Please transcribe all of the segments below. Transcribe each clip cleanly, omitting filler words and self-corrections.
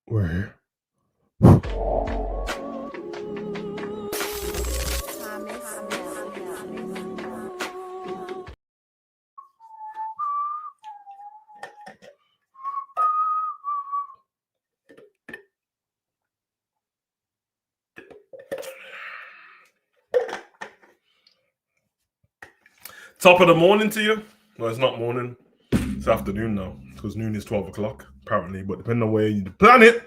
Where? Top of the morning to you? Well, it's not morning. It's afternoon now because noon is 12 o'clock apparently. But depending on where you plan it,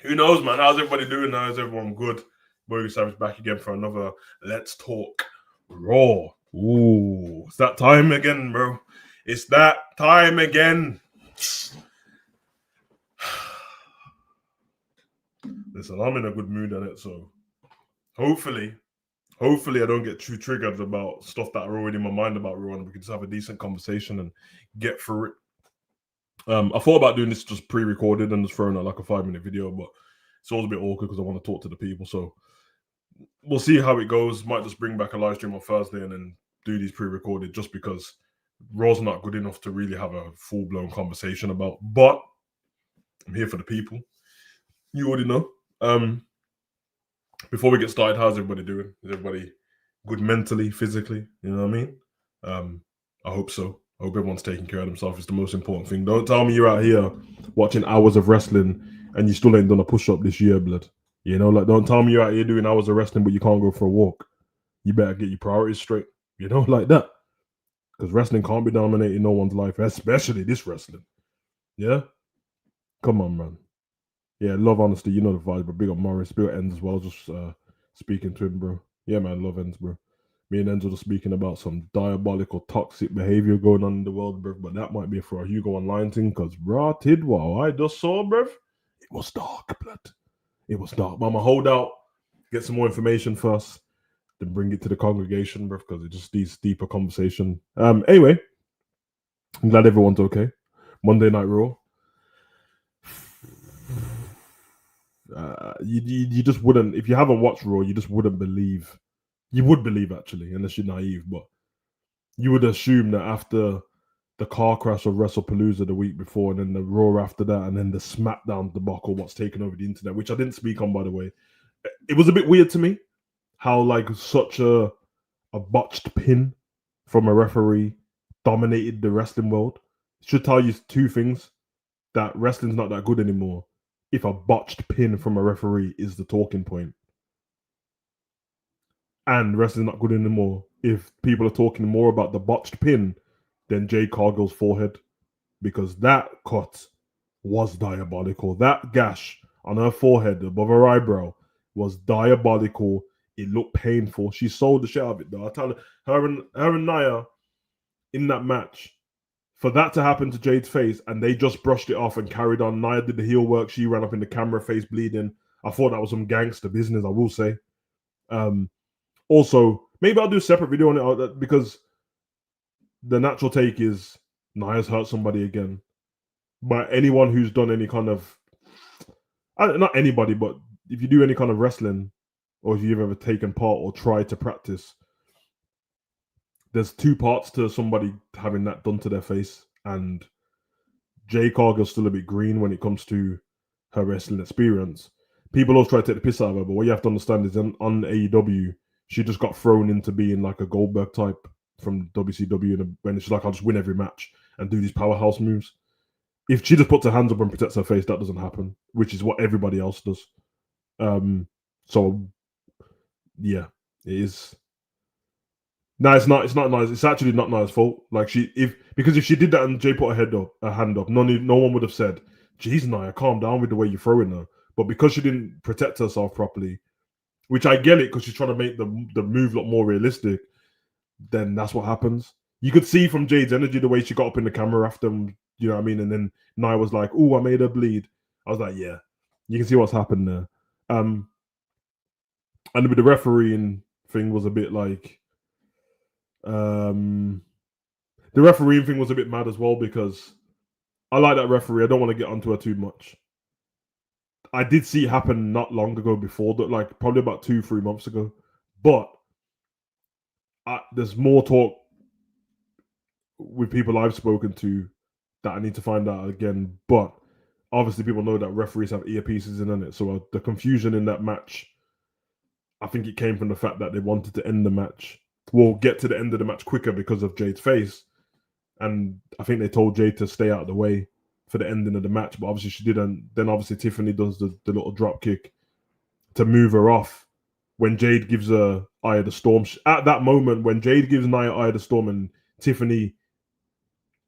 who knows, man? How's everybody doing? How's everyone good? Boy Savage back again for another Let's Talk Raw. Ooh, it's that time again, bro. It's that time again. Listen, I'm in a good mood on it, so hopefully I don't get too triggered about stuff that are already in my mind about Raw, and we can just have a decent conversation and get through it. I thought about doing this just pre-recorded and just throwing out like a 5-minute video, but it's always a bit awkward because I want to talk to the people. So we'll see how it goes. Might just bring back a live stream on Thursday and then do these pre-recorded just because Raw's not good enough to really have a full-blown conversation about. But I'm here for the people. You already know. Before we get started, how's everybody doing? Is everybody good mentally, physically? You know what I mean? I hope so. I hope everyone's taking care of themselves. It's the most important thing. Don't tell me you're out here watching hours of wrestling and you still ain't done a push-up this year, blood. You know, like don't tell me you're out here doing hours of wrestling but you can't go for a walk. You better get your priorities straight. You know, like that. Because wrestling can't be dominating no one's life, especially this wrestling. Yeah? Come on, man. Yeah, love honesty. You know the vibe, but big up Morris, big up Ends as well. Just speaking to him, bro. Yeah, man, love Ends, bro. Me and Ends were just speaking about some diabolical, toxic behavior going on in the world, bro. But that might be for a HUGO online thing, because rotted wow, I just saw, bro. It was dark, blood. It was dark. But I'm gonna hold out, get some more information first, then bring it to the congregation, bro, because it just needs deeper conversation. Anyway, I'm glad everyone's okay. Monday Night Raw. You just wouldn't, if you haven't watched Raw, you just wouldn't believe. You would believe actually, unless you're naive, but you would assume that after the car crash of WrestlePalooza the week before, and then the Raw after that, and then the SmackDown debacle, what's taken over the internet, which I didn't speak on by the way. It was a bit weird to me how like such a botched pin from a referee dominated the wrestling world. It should tell you two things: that wrestling's not that good anymore if a botched pin from a referee is the talking point. And wrestling's not good anymore if people are talking more about the botched pin than Jade Cargill's forehead, because that cut was diabolical. That gash on her forehead above her eyebrow was diabolical. It looked painful. She sold the shit out of it though. I tell her and Nia in that match, for that to happen to Jade's face and they just brushed it off and carried on. Nia did the heel work. She ran up in the camera, face bleeding. I thought that was some gangster business, I will say. Also, maybe I'll do a separate video on it because the natural take is Nia's hurt somebody again. But anyone who's done any kind of, not anybody, but if you do any kind of wrestling or if you've ever taken part or tried to practice, there's two parts to somebody having that done to their face. And Jay Cargill's still a bit green when it comes to her wrestling experience. People always try to take the piss out of her, but what you have to understand is on AEW, she just got thrown into being like a Goldberg type from WCW, and she's like, I'll just win every match and do these powerhouse moves. If she just puts her hands up and protects her face, that doesn't happen, which is what everybody else does. So yeah, it is. No, it's not. It's not nice. It's actually not Nia's fault. Like if she did that and Jay put her hand up, no one would have said, "Geez, Nia, calm down with the way you're throwing her." But because she didn't protect herself properly, which I get it because she's trying to make the move look more realistic, then that's what happens. You could see from Jade's energy the way she got up in the camera after, you know what I mean? And then Nia was like, "Oh, I made her bleed." I was like, "Yeah, you can see what's happened there." And with the refereeing thing was a bit like, the refereeing thing was a bit mad as well because I like that referee. I don't want to get onto her too much. I did see it happen not long ago before that, like probably about 2-3 months ago. But there's more talk with people I've spoken to that I need to find out again. But obviously people know that referees have earpieces in it. So the confusion in that match, I think it came from the fact that they wanted to end the match. Well, get to the end of the match quicker because of Jade's face. And I think they told Jade to stay out of the way for the ending of the match. But obviously she didn't. Then obviously Tiffany does the little drop kick to move her off. When Jade gives her Eye of the Storm. At that moment, when Jade gives Nia Eye of the Storm and Tiffany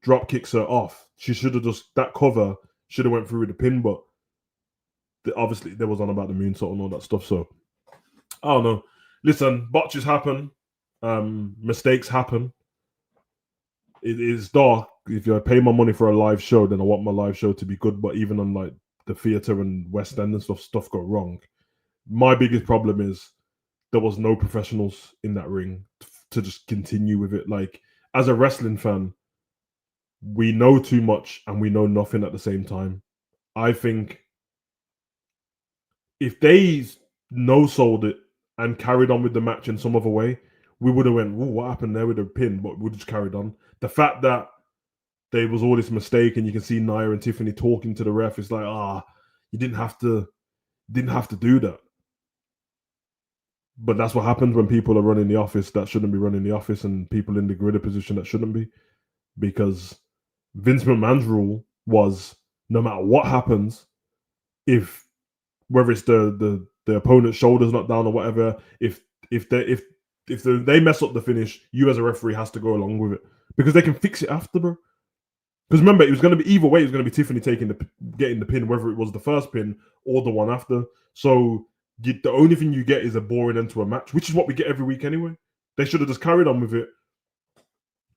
drop kicks her off, she should have just, that cover should have went through with the pin, but obviously there was on about the moonsault and all that stuff. So I don't know. Listen, botches happen, mistakes happen. It is dark. If you pay my money for a live show, then I want my live show to be good. But even on like the theater and West End and stuff go wrong. My biggest problem is there was no professionals in that ring to just continue with it. Like, as a wrestling fan, we know too much and we know nothing at the same time. I think if they no-sold it and carried on with the match in some other way, we would have went, what happened there with the pin? But we just carried on. The fact that there was all this mistake and you can see Nia and Tiffany talking to the ref, it's like, you didn't have to do that. But that's what happens when people are running the office that shouldn't be running the office, and people in the greater position that shouldn't be. Because Vince McMahon's rule was, no matter what happens, if whether it's the opponent's shoulder's not down or whatever, if they mess up the finish, you as a referee has to go along with it, because they can fix it after, bro. Because remember, it was going to be either way. It was going to be Tiffany getting the pin, whether it was the first pin or the one after. So the only thing you get is a boring end to a match, which is what we get every week anyway. They should have just carried on with it.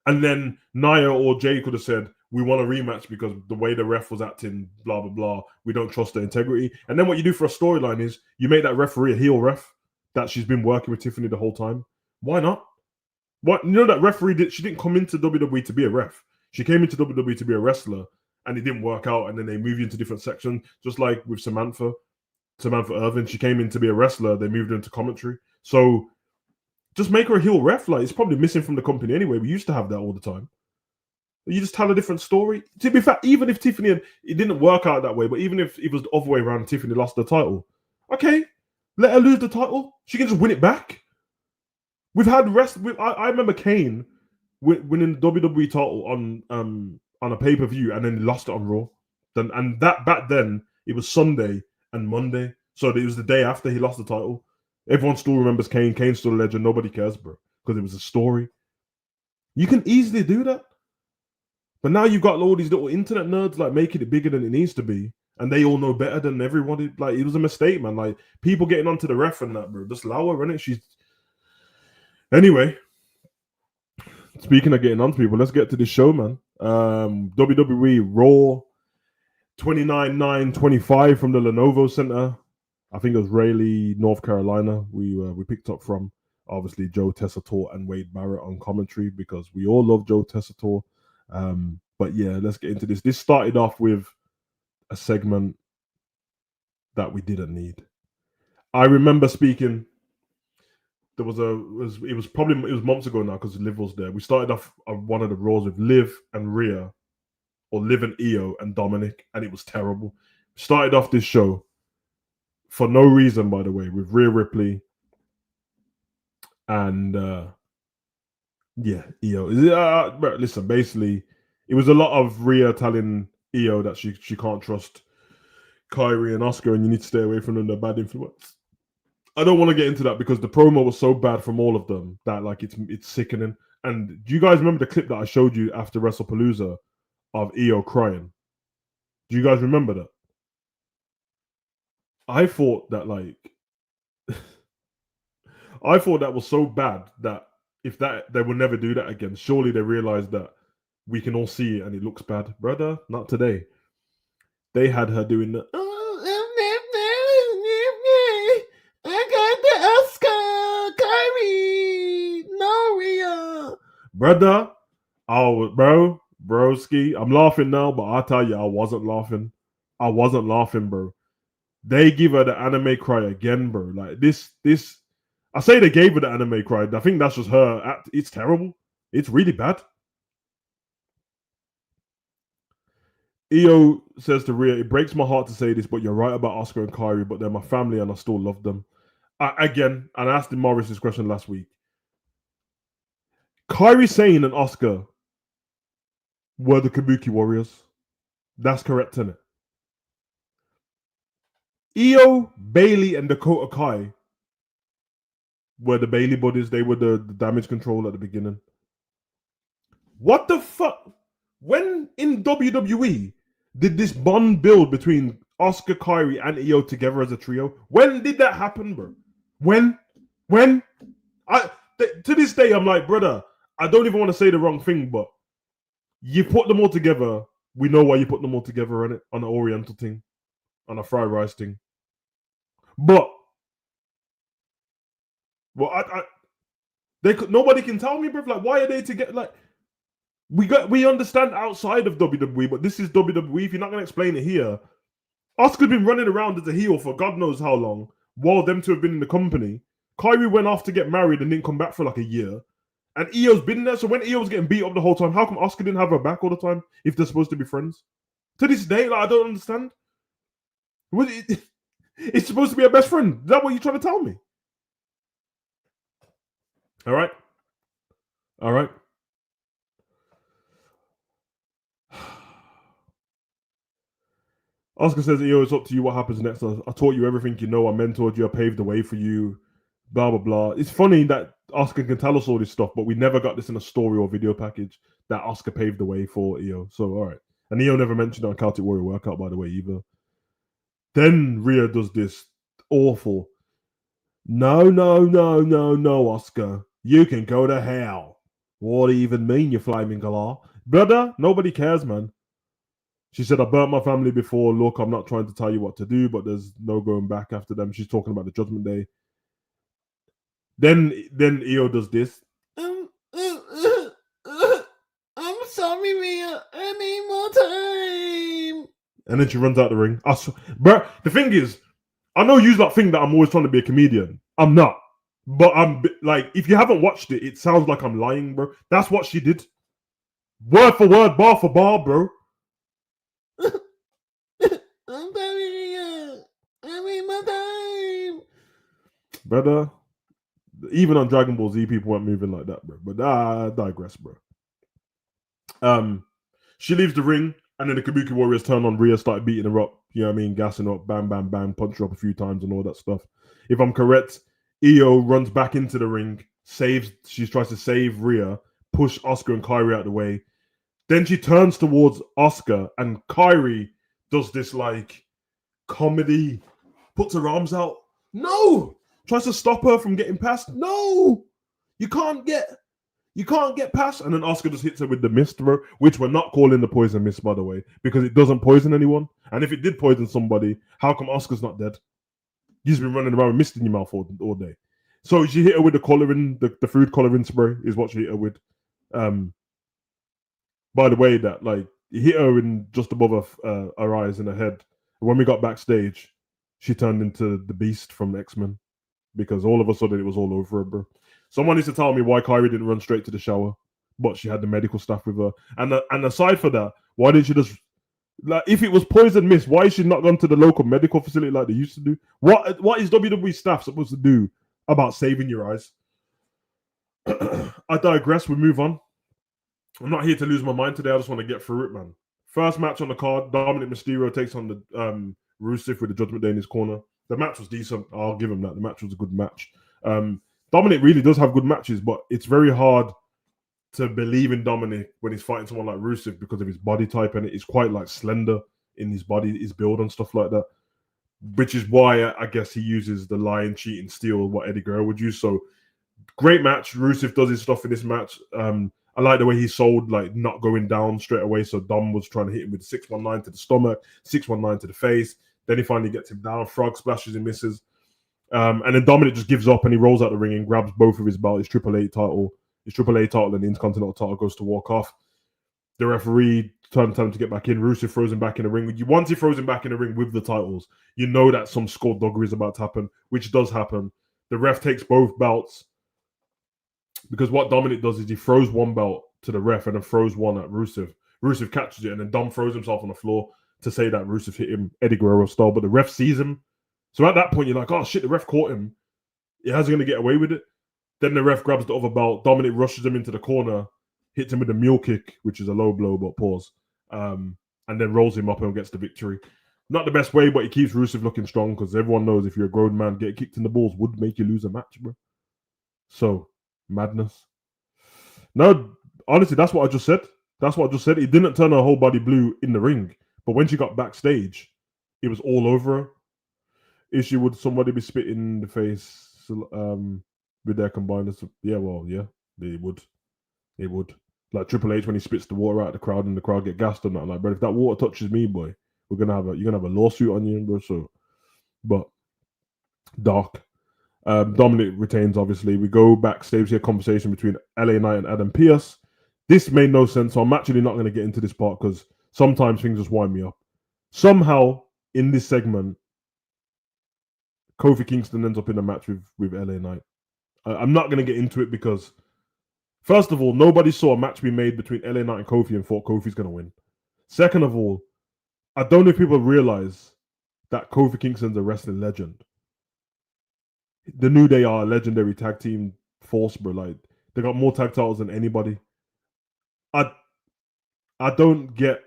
And then Nia or Jay could have said, we want a rematch because the way the ref was acting, blah, blah, blah. We don't trust their integrity. And then what you do for a storyline is you make that referee a heel ref that she's been working with Tiffany the whole time. Why not? What, you know, that referee, she didn't come into WWE to be a ref. She came into WWE to be a wrestler, and it didn't work out. And then they moved you into different sections, just like with Samantha Irvin. She came in to be a wrestler. They moved her into commentary. So just make her a heel ref. Like, it's probably missing from the company anyway. We used to have that all the time. You just tell a different story. To be fair, even if Tiffany, it didn't work out that way, but even if it was the other way around, Tiffany lost the title, okay, let her lose the title. She can just win it back. We've had I remember Kane winning the WWE title on a pay-per-view and then lost it on Raw. And that back then it was Sunday and Monday, so it was the day after he lost the title. Everyone still remembers Kane. Kane's still a legend. Nobody cares, bro, because it was a story. You can easily do that. But now you've got all these little internet nerds like making it bigger than it needs to be, and they all know better than everybody. Like, it was a mistake, man. Like, people getting onto the ref and that, bro. Just allow her, innit? She's anyway. Speaking of getting onto people, let's get to this show, man. WWE Raw 29/9/25 from the Lenovo Center. I think it was Raleigh, North Carolina. We picked up from, obviously, Joe Tessitore and Wade Barrett on commentary, because we all love Joe Tessitore. But yeah, let's get into this. This started off with a segment that we didn't need. I remember speaking. There was it was months ago now, because Liv was there. We started off one of the Raws with Liv and Rhea, or Liv and Io and Dominic, and it was terrible. We started off this show for no reason, by the way, with Rhea Ripley and Io. Listen, basically, it was a lot of Rhea telling Io that she can't trust Kyrie and Oscar, and you need to stay away from them. They're bad influence. I don't want to get into that because the promo was so bad from all of them that, like, it's sickening. And do you guys remember the clip that I showed you after WrestlePalooza of Io crying? Do you guys remember that? I thought that, like, I thought that was so bad that if that they will never do that again. Surely they realized that we can all see it and it looks bad. Brother, not today. They had her doing the I got the Oscar, Kyrie, no Rhea. Brother, broski. I'm laughing now, but I tell you, I wasn't laughing. I wasn't laughing, bro. They give her the anime cry again, bro. Like, this. I say they gave her the anime cry. I think that's just her. It's terrible. It's really bad. EO says to Rhea, it breaks my heart to say this, but you're right about Oscar and Kyrie, but they're my family and I still love them. Again, and I asked him Morris this question last week. Kyrie Sane and Oscar were the Kabuki Warriors. That's correct, isn't it? Io, Bailey, and Dakota Kai were the Bailey buddies. They were the damage control at the beginning. What the fuck? When in WWE did this bond build between Oscar, Kyrie, and Io together as a trio? When did that happen, bro? When? To this day, I'm like, brother, I don't even want to say the wrong thing, but you put them all together. We know why you put them all together on it, on an Oriental thing, on a fried rice thing. But, nobody can tell me, bro. Like, why are they together? Like, we understand outside of WWE, but this is WWE. If you're not gonna explain it here, Oscar's been running around as a heel for God knows how long, while them two have been in the company. Kyrie went off to get married and didn't come back for like a year. And Io's been there. So when Io was getting beat up the whole time, how come Oscar didn't have her back all the time if they're supposed to be friends? To this day, like, I don't understand. It's supposed to be a best friend. Is that what you're trying to tell me? All right. All right. Oscar says, Io, it's up to you what happens next. I taught you everything you know. I mentored you. I paved the way for you. Blah, blah, blah. It's funny that Oscar can tell us all this stuff, but we never got this in a story or video package that Oscar paved the way for Io. So, all right. And Io never mentioned it on Celtic Warrior Workout, by the way, either. Then Rhea does this awful. No, Oscar. You can go to hell. What do you even mean, you flaming galah? Brother, nobody cares, man. She said, I burnt my family before. Look, I'm not trying to tell you what to do, but there's no going back after them. She's talking about the Judgment Day. Then Io does this. I'm sorry, Rhea. I need more time. And then she runs out the ring. Bro, the thing is, I know you like think that I'm always trying to be a comedian. I'm not. But I'm like, if you haven't watched it, it sounds like I'm lying, bro. That's what she did. Word for word, bar for bar, bro. I'm sorry, Rhea. I need more time. Brother, even on Dragon Ball Z, people weren't moving like that, bro. But I digress, bro. She leaves the ring, and then the Kabuki Warriors turn on Rhea, start beating her up. You know what I mean? Gassing up, bam, bam, bam, punch her up a few times and all that stuff. If I'm correct, Io runs back into the ring, she tries to save Rhea, push Oscar and Kyrie out of the way. Then she turns towards Oscar, and Kyrie does this like comedy, puts her arms out. No! Tries to stop her from getting past. No! You can't get past. And then Oscar just hits her with the mist, bro, which we're not calling the poison mist, by the way, because it doesn't poison anyone. And if it did poison somebody, how come Oscar's not dead? He's been running around with mist in your mouth all day. So she hit her with the coloring, the food coloring spray is what she hit her with. By the way, that like he hit her in just above her eyes and her head. When we got backstage, she turned into the Beast from X-Men because all of a sudden it was all over her, bro. Someone needs to tell me why Kyrie didn't run straight to the shower, but she had the medical staff with her. And aside for that, why didn't she just like if it was poison mist? Why is she not gone to the local medical facility like they used to do? What is WWE staff supposed to do about saving your eyes? I digress. We move on. I'm not here to lose my mind today. I just want to get through it, man. First match on the card, Dominic Mysterio takes on the Rusev with the Judgment Day in his corner. The match was decent. I'll give him that. The match was a good match. Dominic really does have good matches, but it's very hard to believe in Dominic when he's fighting someone like Rusev because of his body type, and it's quite like slender in his body, his build and stuff like that. Which is why I guess he uses the lion, cheat, and steal what Eddie Guerrero would use. So great match. Rusev does his stuff in this match. I like the way he sold, like, not going down straight away. So Dom was trying to hit him with 619 to the stomach, 619 to the face. Then he finally gets him down. Frog splashes and misses. And then Dominic just gives up and he rolls out the ring and grabs both of his belts, his Triple A title. His Triple A title and the Intercontinental title goes to walk off. The referee turns time to get back in. Rusev throws him back in the ring. Once he throws him back in the ring with the titles, you know that some skullduggery is about to happen, which does happen. The ref takes both belts. Because what Dominic does is he throws one belt to the ref and then throws one at Rusev. Rusev catches it, and then Dom throws himself on the floor to say that Rusev hit him Eddie Guerrero style, but the ref sees him. So at that point, you're like, oh shit, the ref caught him. How's he going to get away with it? Then the ref grabs the other belt. Dominic rushes him into the corner, hits him with a mule kick, which is a low blow, but pause. And then rolls him up and gets the victory. Not the best way, but he keeps Rusev looking strong because everyone knows if you're a grown man, getting kicked in the balls would make you lose a match, bro. So, madness. No, honestly, that's what I just said. That's what I just said. It didn't turn her whole body blue in the ring, but when she got backstage, it was all over her. Issue would somebody be spitting in the face with their combiners? Yeah, well, yeah, they would. They would. Like Triple H when he spits the water out of the crowd and the crowd get gassed on that. Like, bro, if that water touches me, boy, you're gonna have a lawsuit on you, bro. So, but dark. Dominic retains, obviously. We go backstage, see a conversation between LA Knight and Adam Pearce. This made no sense, so I'm actually not going to get into this part because sometimes things just wind me up. Somehow, in this segment, Kofi Kingston ends up in a match with LA Knight. I'm not going to get into it because, first of all, nobody saw a match be made between LA Knight and Kofi and thought Kofi's going to win. Second of all, I don't know if people realize that Kofi Kingston's a wrestling legend. The New Day are a legendary tag team force, bro. Like, they got more tag titles than anybody. I don't get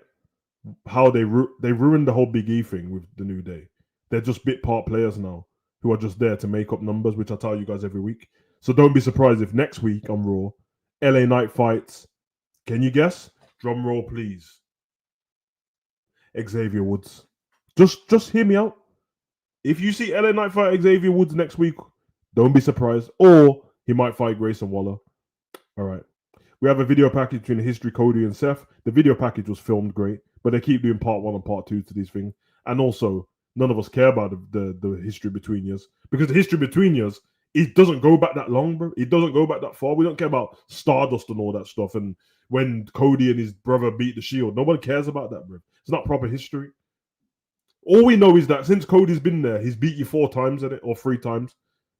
how they ruined the whole Big E thing with the New Day. They're just bit part players now who are just there to make up numbers, which I tell you guys every week. So don't be surprised if next week on Raw, LA Knight fights. Can you guess? Drum roll, please. Xavier Woods. Just hear me out. If you see LA Knight fight Xavier Woods next week, don't be surprised. Or he might fight Grayson Waller. All right. We have a video package between History, Cody, and Seth. The video package was filmed great, but they keep doing part 1 and part 2 to these things. And also, none of us care about the history between years because the history between years, it doesn't go back that long, bro. It doesn't go back that far. We don't care about Stardust and all that stuff. And when Cody and his brother beat the Shield, nobody cares about that, bro. It's not proper history. All we know is that since Cody's been there, he's beat you 4 times at it or 3 times.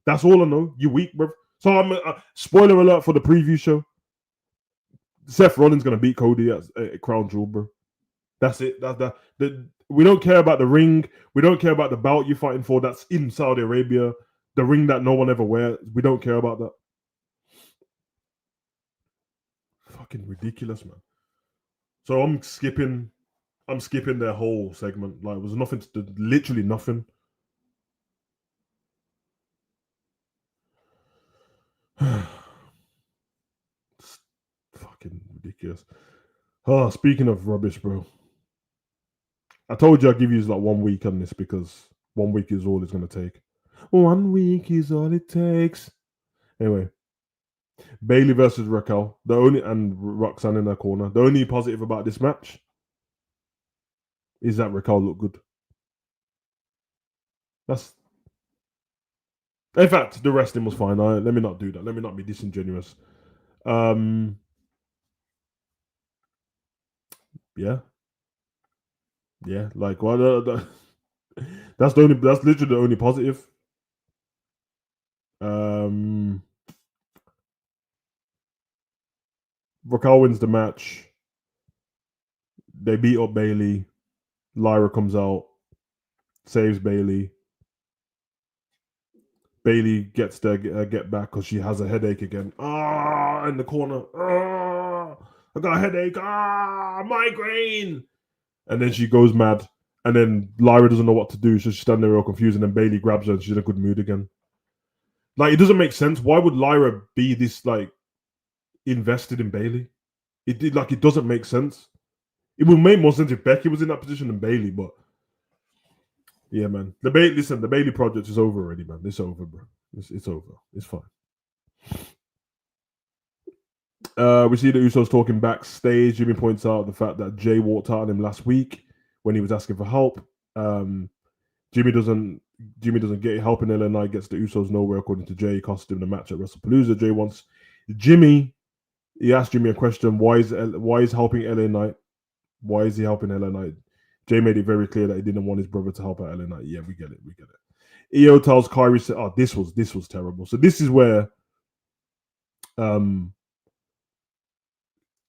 That's all I know. You weak, bro. So I'm spoiler alert for the preview show. Seth Rollins gonna beat Cody at Crown Jewel, bro. That's it. We don't care about the ring. We don't care about the belt you're fighting for. That's in Saudi Arabia. The ring that no one ever wears. We don't care about that. Fucking ridiculous, man. So I'm skipping their whole segment. Like, it was nothing to do, literally nothing. It's fucking ridiculous. Oh, speaking of rubbish, bro. I told you I'd give you like 1 week on this because 1 week is all it's going to take. 1 week is all it takes. Anyway, Bailey versus Raquel. And Roxanne in their corner. The only positive about this match is that Raquel looked good. In fact, the wrestling was fine. Let me not do that. Let me not be disingenuous. Yeah. Like, well, that's literally the only positive. Raquel wins the match. They beat up Bailey. Lyra comes out, saves Bailey. Bailey gets their get back because she has a headache again. In the corner. I got a headache. Migraine. And then she goes mad. And then Lyra doesn't know what to do, so she's standing there real confused. And then Bailey grabs her and she's in a good mood again. Like, it doesn't make sense. Why would Lyra be this, like, invested in Bailey? It doesn't make sense. It would make more sense if Becky was in that position than Bailey, but yeah, man. The Bailey project is over already, man. It's over, bro. It's over. It's fine. We see the Usos talking backstage. Jimmy points out the fact that Jay walked out on him last week when he was asking for help. Jimmy doesn't get help, and LA Knight gets the Usos nowhere. According to Jay, cost him the match at WrestlePalooza. Jay wants Jimmy. He asked Jimmy a question: Why is helping LA Knight? Why is he helping LA Knight? Jay made it very clear that he didn't want his brother to help out LA Knight. Yeah, we get it. EO tells Kyrie, "Oh, this was terrible." So this is where,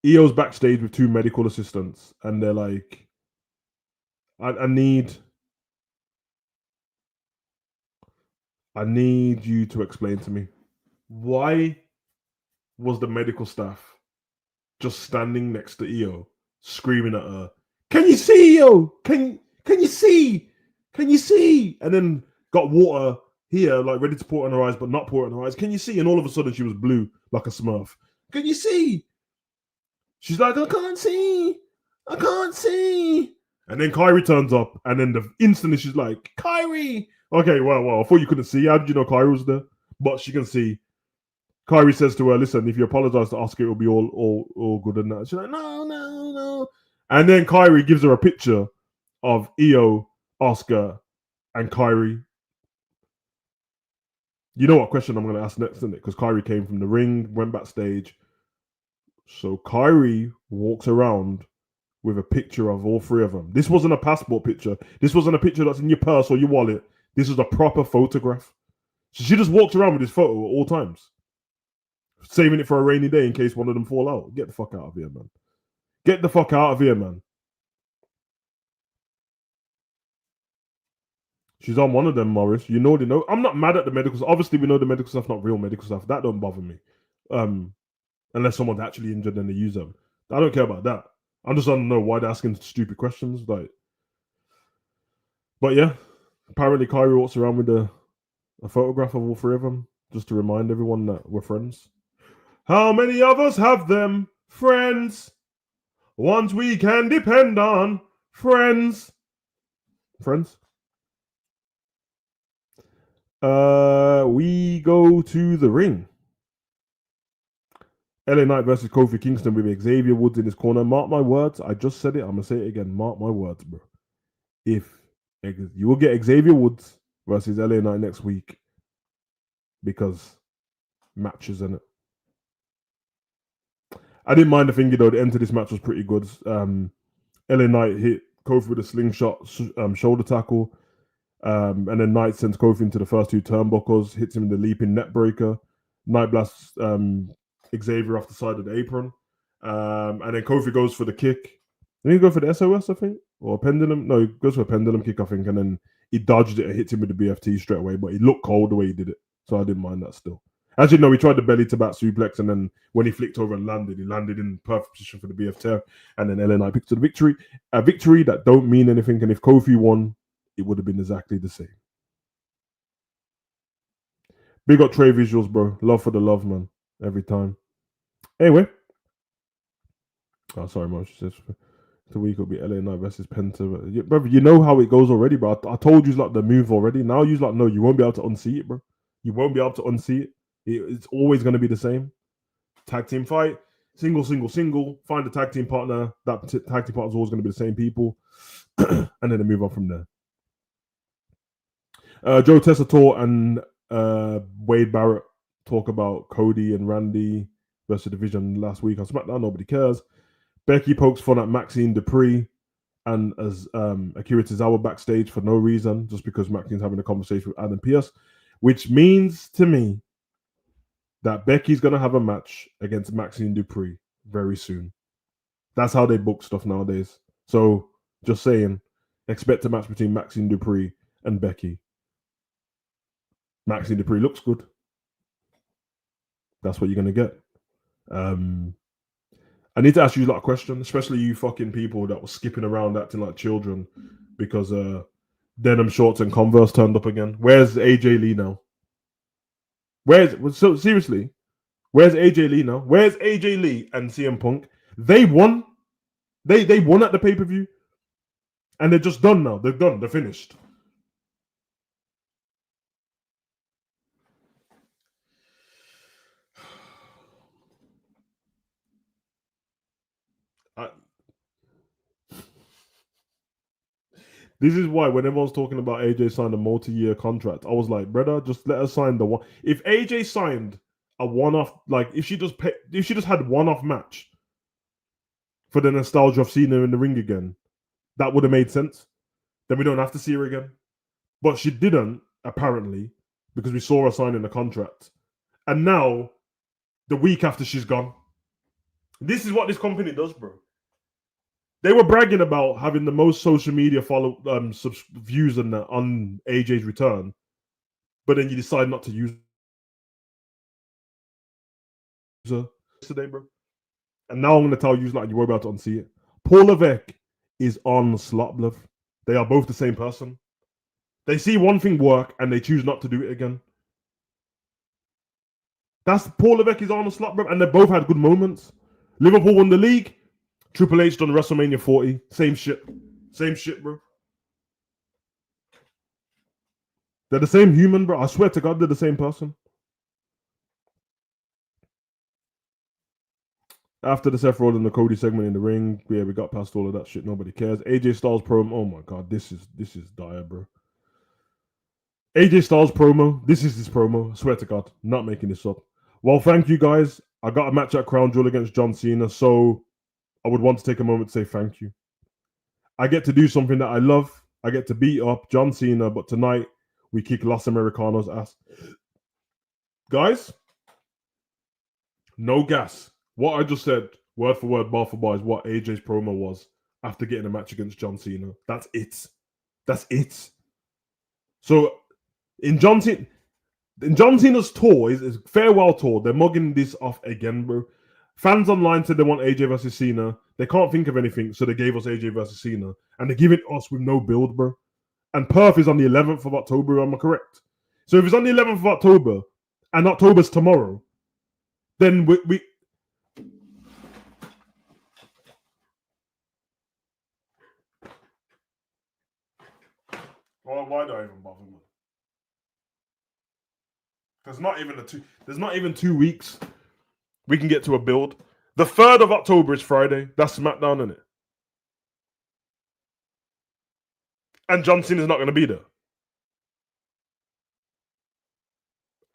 EO's backstage with two medical assistants, and they're like, I need you to explain to me why was the medical staff just standing next to EO, screaming at her, "Can you see, EO? Can you see? Can you see?" And then got water here, like ready to pour it in her eyes, but not pour it in her eyes. Can you see? And all of a sudden, she was blue like a Smurf. Can you see? She's like, I can't see. I can't see. And then Kyrie turns up, and then the instantly she's like, Kyrie. Okay, well, I thought you couldn't see. How did you know Kyrie was there? But she can see. Kyrie says to her, "Listen, if you apologize to Oscar, it'll be all good and that." She's like, "No, no, no." And then Kyrie gives her a picture of EO, Oscar, and Kyrie. You know what question I'm going to ask next, isn't it? Because Kyrie came from the ring, went backstage. So Kyrie walks around with a picture of all three of them. This wasn't a passport picture. This wasn't a picture that's in your purse or your wallet. This was a proper photograph. So she just walks around with this photo at all times, saving it for a rainy day in case one of them fall out. Get the fuck out of here, man. Get the fuck out of here, man. She's on one of them, Morris. You know they know. I'm not mad at the medical stuff. Obviously, we know the medical stuff, not real medical stuff. That don't bother me. Unless someone's actually injured and they use them. I don't care about that. I just don't know why they're asking stupid questions. Like, but yeah, apparently Kyrie walks around with a photograph of all three of them just to remind everyone that we're friends. How many of us have them? Friends. Ones we can depend on. Friends. Friends. We go to the ring. LA Knight versus Kofi Kingston with Xavier Woods in his corner. Mark my words. I just said it. I'm gonna say it again. Mark my words, bro. If you will get Xavier Woods versus LA Knight next week because matches in it. I didn't mind the thingy though. The end to this match was pretty good. LA Knight hit Kofi with a slingshot shoulder tackle. And then Knight sends Kofi into the first two turnbuckles, hits him in the leaping net breaker. Knight blasts Xavier off the side of the apron. And then Kofi goes for the kick. Did he go for the SOS, I think? Or a pendulum? No, he goes for a pendulum kick, I think. And then he dodged it and hits him with the BFT straight away. But he looked cold the way he did it. So I didn't mind that still. As you know, he tried the belly to back suplex. And then when he flicked over and landed, he landed in perfect position for the BFT. And then LNI picked up the victory. A victory that don't mean anything. And if Kofi won, it would have been exactly the same. Big up Trey visuals, bro. Love for the love, man. Every time. Anyway. Oh, sorry, man. The week will be LA Knight versus Penta. Bro, you know how it goes already, bro. I told you like the move already. Now you like, no, you won't be able to unsee it, bro. You won't be able to unsee it. It's always going to be the same. Tag team fight. Single. Find a tag team partner. That tag team partner is always going to be the same people. And then they move on from there. Joe Tessitore and Wade Barrett talk about Cody and Randy versus Division last week on SmackDown. Nobody cares. Becky pokes fun at Maxine Dupree and as Akira Tozawa backstage for no reason, just because Maxine's having a conversation with Adam Pearce, which means to me that Becky's going to have a match against Maxine Dupree very soon. That's how they book stuff nowadays. So, just saying, expect a match between Maxine Dupree and Becky. Maxine Dupree looks good. That's what you're going to get. I need to ask you a lot of questions, especially you fucking people that were skipping around acting like children because denim shorts and Converse turned up again. Where's AJ Lee now? So seriously, where's AJ Lee now? Where's AJ Lee and CM Punk? They won. They won at the pay-per-view. And they're just done now. They're done. They're finished. This is why when everyone's talking about AJ signed a multi-year contract, I was like, brother, just let her sign the one. If AJ signed a one-off, like if she just had one-off match for the nostalgia of seeing her in the ring again, that would have made sense. Then we don't have to see her again. But she didn't, apparently, because we saw her signing a contract. And now, the week after she's gone. This is what this company does, bro. They were bragging about having the most social media views on AJ's return, but then you decide not to use her today, bro. And now I'm going to tell you, like, you won't be able to unsee it. Paul Levesque is on slot bluff. They are both the same person. They see one thing work and they choose not to do it again. That's Paul Levesque is on the slot, bro, and they both had good moments. Liverpool won the league. Triple H done WrestleMania 40. Same shit. Same shit, bro. They're the same human, bro. I swear to God, they're the same person. After the Seth Rollins and the Cody segment in the ring, yeah, we got past all of that shit. Nobody cares. AJ Styles promo. Oh my God, this is dire, bro. AJ Styles promo. This is his promo. I swear to God, not making this up. Well, thank you guys. I got a match at Crown Jewel against John Cena, so I would want to take a moment to say thank you. I get to do something that I love. I get to beat up John Cena, but tonight we kick Los Americanos' ass. Guys, no gas. What I just said, word for word, bar for bar, is what AJ's promo was after getting a match against John Cena. That's it. That's it. So in John Cena's tour, his farewell tour, they're mugging this off again, bro. Fans online said they want AJ versus Cena. They can't think of anything, so they gave us AJ versus Cena. And they give it us with no build, bro. And Perth is on the 11th of October, am I correct? So if it's on the 11th of October, and October's tomorrow, then we well, why do I even bother? There's not even 2 weeks we can get to a build. The 3rd of October is Friday. That's SmackDown, isn't it? And John Cena's not going to be there.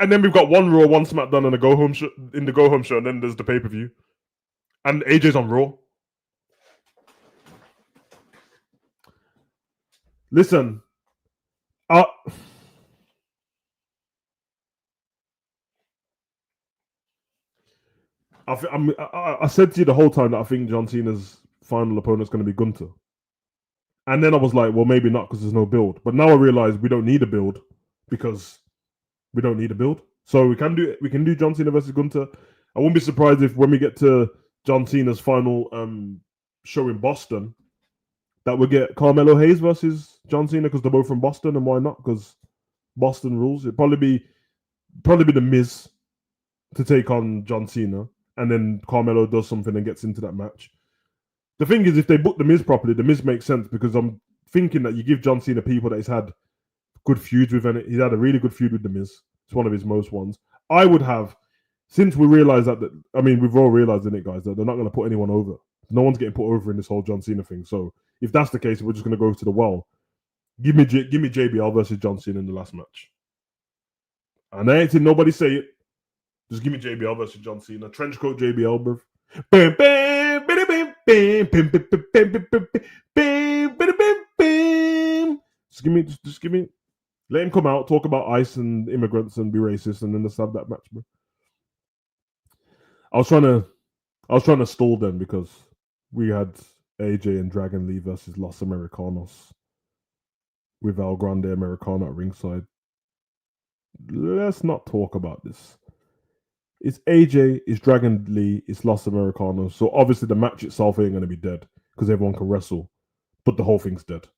And then we've got one Raw, one SmackDown, and a Go Home show in the Go Home show, and then there's the pay-per-view. And AJ's on Raw. Listen, I said to you the whole time that I think John Cena's final opponent's going to be Gunther. And then I was like, well, maybe not because there's no build. But now I realize we don't need a build because we don't need a build. So we can do John Cena versus Gunther. I wouldn't be surprised if when we get to John Cena's final show in Boston, that we'll get Carmelo Hayes versus John Cena because they're both from Boston, and why not? Because Boston rules. It'd probably be the Miz to take on John Cena, and then Carmelo does something and gets into that match. The thing is, if they book the Miz properly, the Miz makes sense because I'm thinking that you give John Cena people that he's had good feuds with, and he's had a really good feud with the Miz. It's one of his most ones. I would have, since we realized that, we've all realized in it, guys, that they're not going to put anyone over. No one's getting put over in this whole John Cena thing. So if that's the case, we're just going to go to the well. Give me JBL versus John Cena in the last match. And I ain't seen nobody say it. Just give me JBL versus John Cena. Trench coat JBL, bro. Just give me. Let him come out, talk about ICE and immigrants and be racist, and then let's have that match, bro. I was trying to stall them because we had AJ and Dragon Lee versus Los Americanos with El Grande Americano at ringside. Let's not talk about this. It's AJ, it's Dragon Lee, it's Los Americanos. So obviously the match itself ain't going to be dead because everyone can wrestle, but the whole thing's dead.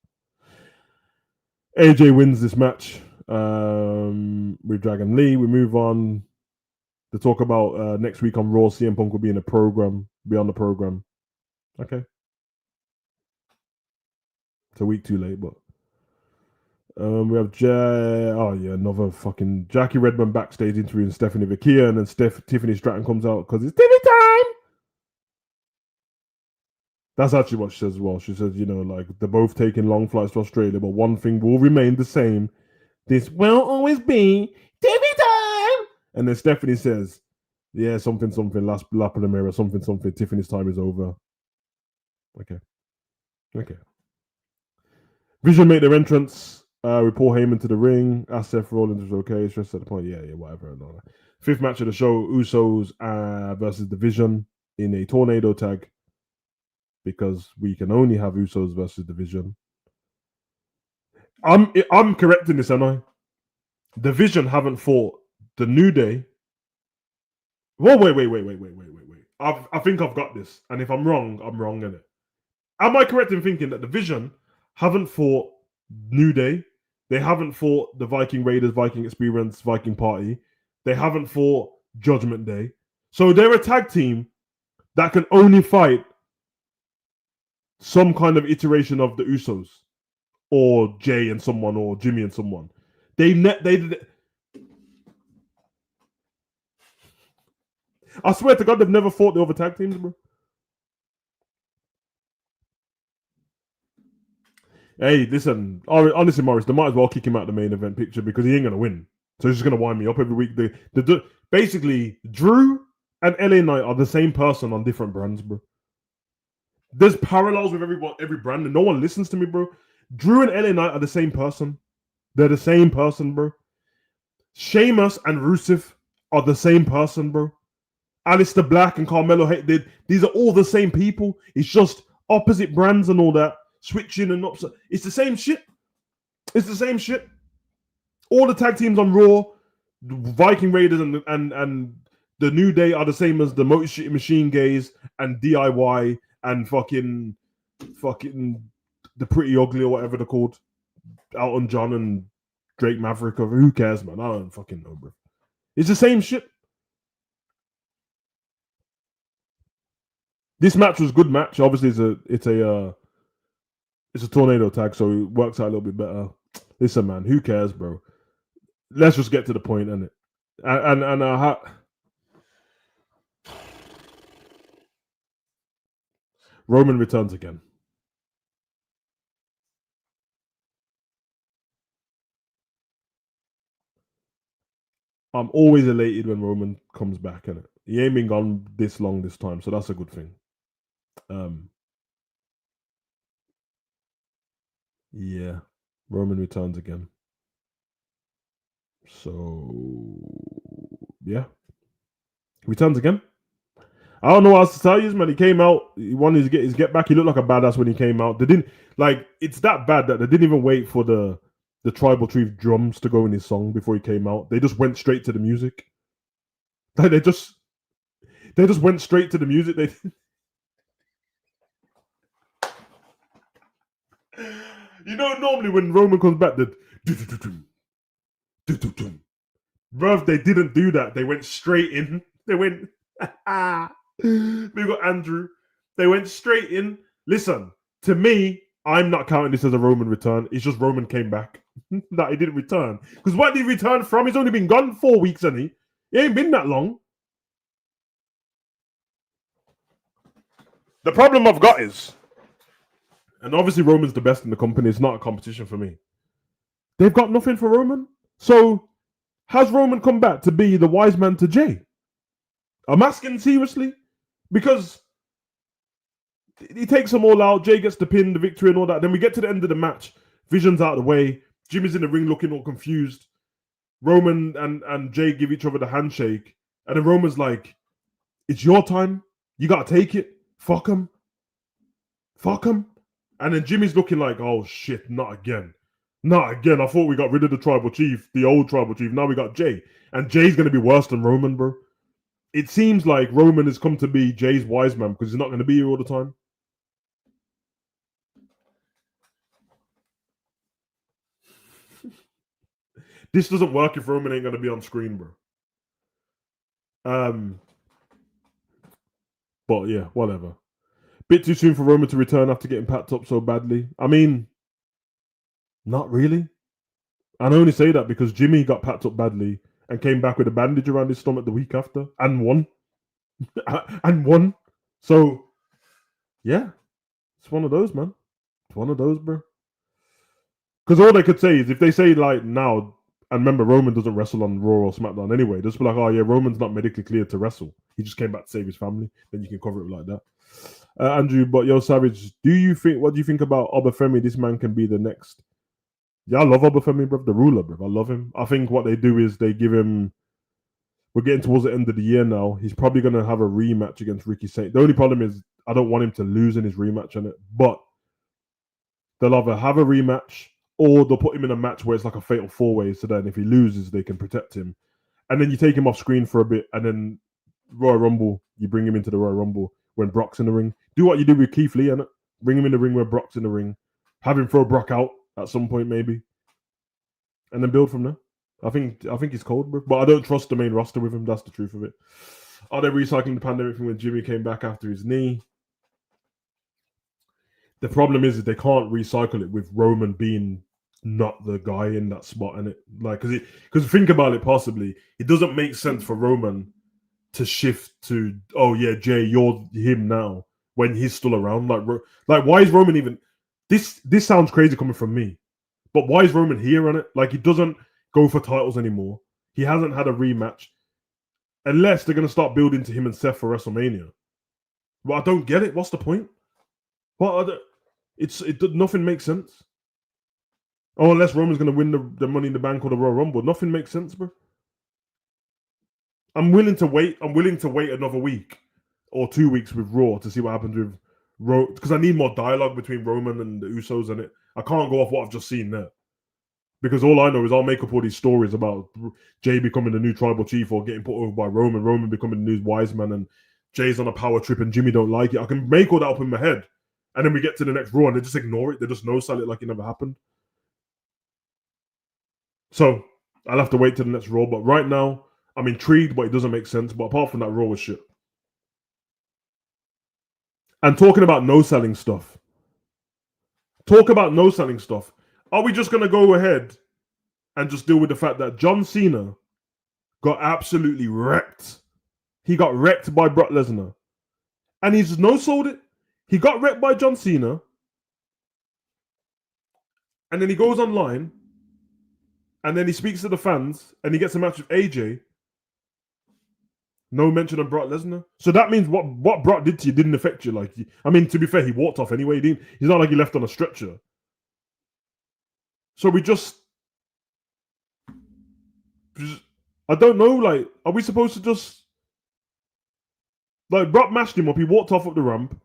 AJ wins this match with Dragon Lee. We move on to talk about next week on Raw. CM Punk will be on the program. Okay. It's a week too late, but we have another fucking Jackie Redmond backstage interviewing Stephanie Vikia, and then Tiffany Stratton comes out because it's Tiffany time. That's actually what she says as well. She says, like they're both taking long flights to Australia, but one thing will remain the same. This will always be Tiffany time. And then Stephanie says, yeah, something, last lap in the mirror, something, Tiffany's time is over. Okay. Vision make their entrance. With Paul Heyman to the ring. Ask Seth Rollins is okay. Stress at the point. Yeah, whatever. No. 5th match of the show, Usos versus The Vision. in a tornado tag because we can only have Usos versus Division. I'm correct in this, am I? Division haven't fought the New Day. Whoa, wait. I think I've got this, and if I'm wrong, I'm wrong in it. Am I correct in thinking that Division haven't fought New Day? They haven't fought the Viking Raiders, Viking Experience, Viking Party. They haven't fought Judgment Day. So they're a tag team that can only fight some kind of iteration of the Usos or Jay and someone or Jimmy and someone. I swear to God, they've never fought the other tag teams, bro. Hey, listen, honestly, Morris, they might as well kick him out of the main event picture because he ain't gonna win. So he's just gonna wind me up every week. Basically, Drew and LA Knight are the same person on different brands, bro. There's parallels with every brand, and no one listens to me, bro. Drew and LA Knight are the same person. They're the same person, bro. Sheamus and Rusev are the same person, bro. Aleister Black and Carmelo Hayes, these are all the same people. It's just opposite brands and all that. Switching and upside. It's the same shit. It's the same shit. All the tag teams on Raw, Viking Raiders and the New Day are the same as the Motor City Machine Gays and DIY and fucking the Pretty Ugly or whatever they're called. Elton John and Drake Maverick. Who cares, man? I don't fucking know, bro. It's the same shit. This match was a good match. Obviously, it's a tornado tag, so it works out a little bit better. Listen, man, who cares, bro? Let's just get to the point, innit? Roman returns again. I'm always elated when Roman comes back, innit? He ain't been gone this long this time, so that's a good thing. Yeah, Roman returns again. So yeah, returns again. I don't know what else to tell you, man. He came out. He wanted to get his get back. He looked like a badass when he came out. They didn't like. It's that bad that they didn't even wait for the tribal chief drums to go in his song before he came out. They just went straight to the music. Like they just went straight to the music. They. You know, normally when Roman comes back, bruv, they didn't do that. They went straight in. They went. We got Andrew. They went straight in. Listen, to me, I'm not counting this as a Roman return. It's just Roman came back. That he didn't return. Because what did he return from? He's only been gone 4 weeks, hasn't he? He ain't been that long. The problem I've got is, and obviously Roman's the best in the company. It's not a competition for me. They've got nothing for Roman. So has Roman come back to be the wise man to Jay? I'm asking seriously. Because he takes them all out. Jay gets the pin, the victory, and all that. Then we get to the end of the match. Vision's out of the way. Jimmy's in the ring looking all confused. Roman and Jay give each other the handshake. And then Roman's like, it's your time. You got to take it. Fuck him. Fuck him. And then Jimmy's looking like, oh shit, not again. Not again. I thought we got rid of the tribal chief, the old tribal chief. Now we got Jay. And Jay's going to be worse than Roman, bro. It seems like Roman has come to be Jay's wise man because he's not going to be here all the time. This doesn't work if Roman ain't going to be on screen, bro. But yeah, whatever. Bit too soon for Roman to return after getting packed up so badly. I mean, not really. And I only say that because Jimmy got packed up badly and came back with a bandage around his stomach the week after and won. And won. So, yeah. It's one of those, man. It's one of those, bro. Because all they could say is if they say, like, now, and remember, Roman doesn't wrestle on Raw or SmackDown anyway, just be like, oh, yeah, Roman's not medically cleared to wrestle. He just came back to save his family. Then you can cover it like that. Andrew, but yo, Savage, what do you think about Obafemi? This man can be the next. Yeah, I love Obafemi, bro. The ruler, bro. I love him. I think what they do is they give him we're getting towards the end of the year now. He's probably going to have a rematch against Ricky Saint. The only problem is I don't want him to lose in his rematch on it, but they'll either have a rematch or they'll put him in a match where it's like a fatal four-way. So then if he loses, they can protect him. And then you take him off screen for a bit, and then Royal Rumble, you bring him into the Royal Rumble when Brock's in the ring. Do what you did with Keith Lee, and bring him in the ring where Brock's in the ring. Have him throw Brock out at some point, maybe, and then build from there. I think he's cold, bro. But I don't trust the main roster with him. That's the truth of it. Are they recycling the pandemic thing when Jimmy came back after his knee? The problem is that they can't recycle it with Roman being not the guy in that spot, and it like because think about it, possibly it doesn't make sense for Roman to shift to, oh yeah, Jay, you're him now when he's still around. Like why is Roman even? This sounds crazy coming from me, but why is Roman here on it? Like he doesn't go for titles anymore. He hasn't had a rematch, unless they're gonna start building to him and Seth for WrestleMania. But I don't get it. What's the point? Nothing makes sense. Oh, unless Roman's going to win the Money in the Bank or the Royal Rumble. Nothing makes sense, bro. I'm willing to wait. I'm willing to wait another week or 2 weeks with Raw to see what happens with Raw, because I need more dialogue between Roman and the Usos in it. I can't go off what I've just seen there, because all I know is I'll make up all these stories about Jay becoming the new tribal chief or getting put over by Roman becoming the new wise man, and Jay's on a power trip and Jimmy don't like it. I can make all that up in my head, and then we get to the next Raw and they just ignore it. They just no-sell it like it never happened. So I'll have to wait till the next Raw. But right now, I'm intrigued, but it doesn't make sense. But apart from that, Raw was shit. And talking about no-selling stuff. Are we just going to go ahead and just deal with the fact that John Cena got absolutely wrecked? He got wrecked by Brock Lesnar. And he's no-sold it. He got wrecked by John Cena. And then he goes online. And then he speaks to the fans. And he gets a match with AJ. No mention of Brock Lesnar. So that means what Brock did to you didn't affect you. Like, I mean, to be fair, he walked off anyway. He's not like he left on a stretcher. So I don't know, like, are we supposed to just, like, Brock mashed him up, he walked off up the ramp,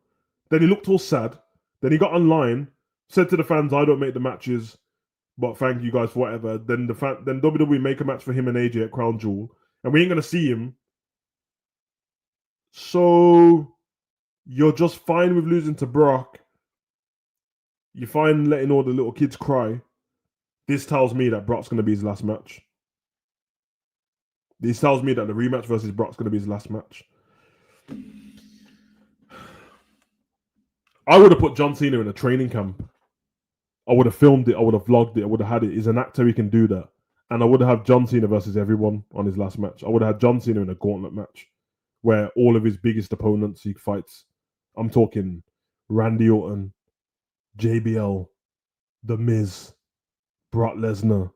then he looked all sad, then he got online, said to the fans, I don't make the matches, but thank you guys for whatever. Then then WWE make a match for him and AJ at Crown Jewel, and we ain't gonna see him. So you're just fine with losing to Brock. You're fine letting all the little kids cry. This tells me that Brock's gonna be his last match. This tells me that the rematch versus Brock's gonna be his last match. I would have put John Cena in a training camp. I would have filmed it. I would have vlogged it. I would have had it. He's an actor. He can do that. And I would have had John Cena versus everyone on his last match. I would have had John Cena in a gauntlet match where all of his biggest opponents he fights. I'm talking Randy Orton, JBL, The Miz, Brock Lesnar.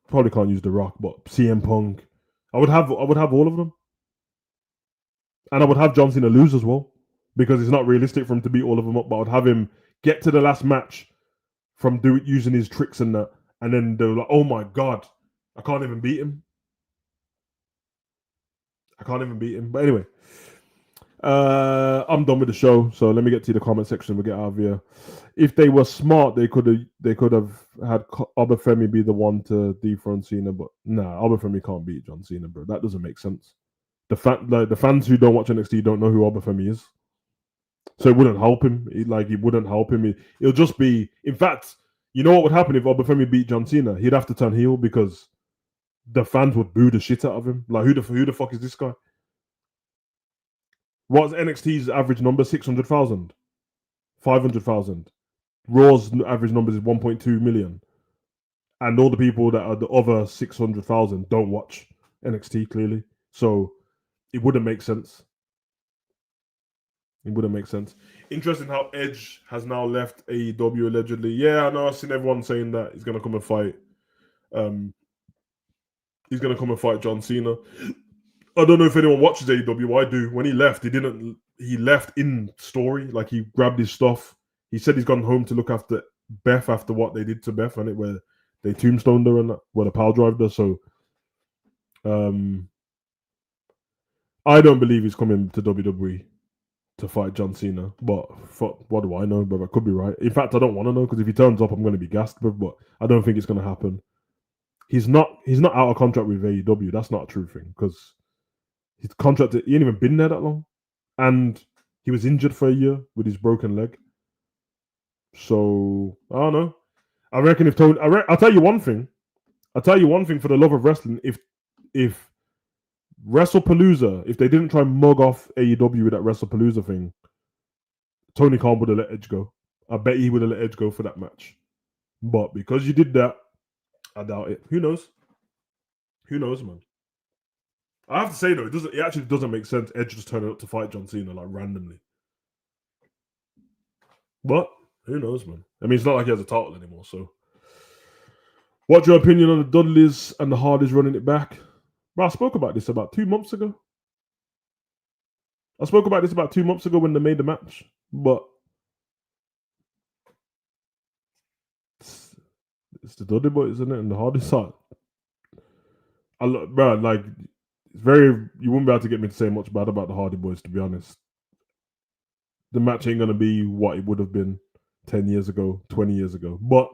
Probably can't use The Rock, but CM Punk. I would have all of them. And I would have John Cena lose as well, because it's not realistic for him to beat all of them up. But I would have him get to the last match from using his tricks and that, and then they're like, "Oh my god, I can't even beat him. But anyway, I'm done with the show. So let me get to the comment section. We'll get out of here. If they were smart, they could have had Obafemi be the one to dethrone Cena. But nah, Obafemi can't beat John Cena, bro. That doesn't make sense. The fans who don't watch NXT don't know who Obafemi is. So it wouldn't help him. It wouldn't help him. It'll just be. In fact, you know what would happen if Obafemi beat John Cena? He'd have to turn heel because the fans would boo the shit out of him. Like, who the fuck is this guy? What's NXT's average number? 600,000, 500,000. Raw's average numbers is 1.2 million, and all the people that are the other 600,000 don't watch NXT clearly. So it wouldn't make sense. Interesting how Edge has now left AEW allegedly. Yeah, I know. I've seen everyone saying that he's gonna come and fight. He's gonna come and fight John Cena. I don't know if anyone watches AEW. I do. When he left, he left in story. Like, he grabbed his stuff. He said he's gone home to look after Beth after what they did to Beth, and where they tombstoned her and where the power drive her. So, I don't believe he's coming to WWE to fight John Cena. But what do I know, bro? I could be right. In fact, I don't want to know because if he turns up, I'm going to be gassed, bro. But I don't think it's going to happen. He's not out of contract with AEW. That's not a true thing because his contract, he ain't even been there that long. And he was injured for a year with his broken leg. So, I don't know. I reckon if Tony, I'll tell you one thing. I'll tell you one thing for the love of wrestling. If WrestlePalooza, if they didn't try and mug off AEW with that WrestlePalooza thing, Tony Khan would have let Edge go. I bet he would have let Edge go for that match. But because you did that, I doubt it. Who knows? Who knows, man? I have to say though, it actually doesn't make sense. Edge just turning up to fight John Cena like randomly. But who knows, man? I mean, it's not like he has a title anymore. So, what's your opinion on the Dudleys and the Hardys running it back? Bro, I spoke about this about 2 months ago. I spoke about this about 2 months ago when they made the match, but it's the Dudley boys, isn't it? And the Hardys side. Bro, like it's very. You wouldn't be able to get me to say much bad about the Hardy boys, to be honest. The match ain't gonna be what it would have been 10 years ago, 20 years ago, but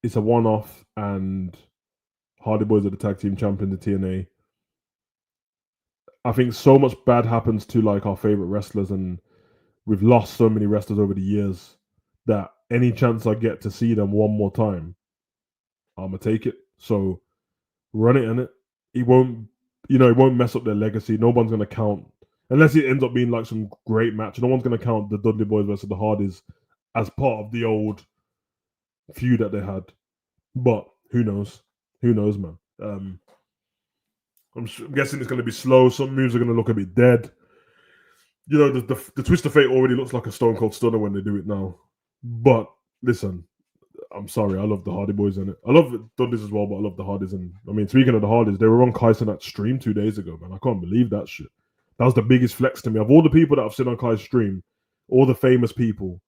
it's a one-off, and Hardy boys are the tag team champions of TNA. I think so much bad happens to like our favorite wrestlers, and we've lost so many wrestlers over the years that any chance I get to see them one more time, I'm gonna take it. So run it in it. It won't, it won't mess up their legacy. No one's gonna count unless it ends up being like some great match. No one's gonna count the Dudley Boys versus the Hardys as part of the old feud that they had. But who knows? Who knows, man? I'm guessing it's going to be slow. Some moves are going to look a bit dead. The Twist of Fate already looks like a Stone Cold Stunner when they do it now. But listen, I'm sorry. I love the Hardy Boys in it. I love Dudleys as well, but I love the Hardys. And I mean, speaking of the Hardys, they were on Kai's that stream 2 days ago, man. I can't believe that shit. That was the biggest flex to me. Of all the people that I've seen on Kai's stream, all the famous people,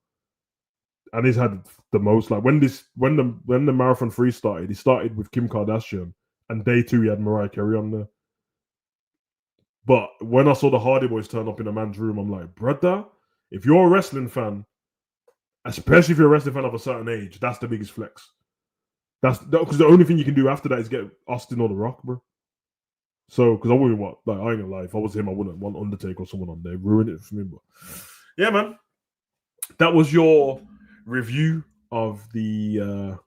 and he's had the most. Like when the Marathon 3 started, he started with Kim Kardashian, and day 2 he had Mariah Carey on there. But when I saw the Hardy Boys turn up in a man's room, I'm like, brother, if you're a wrestling fan, especially if you're a wrestling fan of a certain age, that's the biggest flex. That's because the only thing you can do after that is get Austin or The Rock, bro. So, because I wouldn't want, like, I ain't gonna lie, if I was him, I wouldn't want Undertaker or someone on there. Ruin it for me. But yeah, man, that was your review of the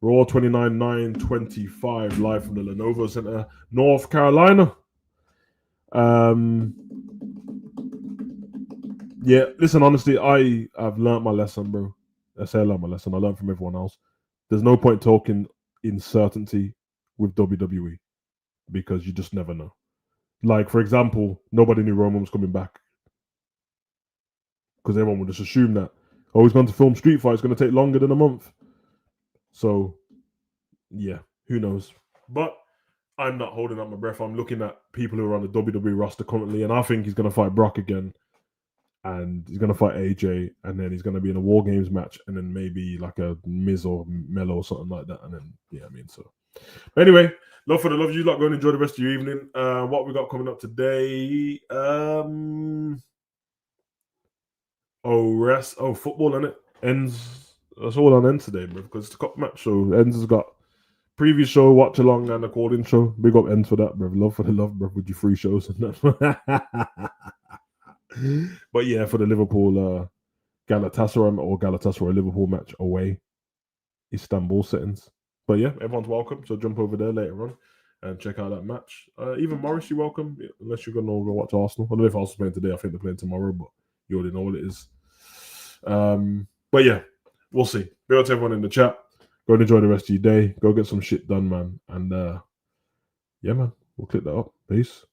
Raw 29/9/25 live from the Lenovo Center, North Carolina. Yeah, listen, honestly, I've learned my lesson, bro. I say I learned my lesson. I learned from everyone else. There's no point talking in certainty with WWE because you just never know. Like, for example, nobody knew Roman was coming back because everyone would just assume that, oh, he's going to film Street Fight. It's going to take longer than a month. So, yeah, who knows? But I'm not holding up my breath. I'm looking at people who are on the WWE roster currently, and I think he's going to fight Brock again. And he's going to fight AJ, and then he's going to be in a War Games match, and then maybe like a Miz or Melo or something like that. And then, yeah, I mean, so. But anyway, love for the love of you lot. Go and enjoy the rest of your evening. What we got coming up today? Football, innit? Ends. That's all on Ends today, bro, because it's a cup match. So Ends has got preview show, watch along, and a call-in show. Big up Ends for that, bro. Love for the love, bro, with your free shows and that. But yeah, for the Liverpool Galatasaray Liverpool match away, Istanbul settings. But yeah, everyone's welcome. So jump over there later on and check out that match. Even Morris, you're welcome, unless you're going to go watch Arsenal. I don't know if Arsenal's playing today. I think they're playing tomorrow, but you already know what it is. But yeah, we'll see. Big up to everyone in the chat. Go and enjoy the rest of your day. Go get some shit done, man. And yeah, man, we'll click that up. Peace.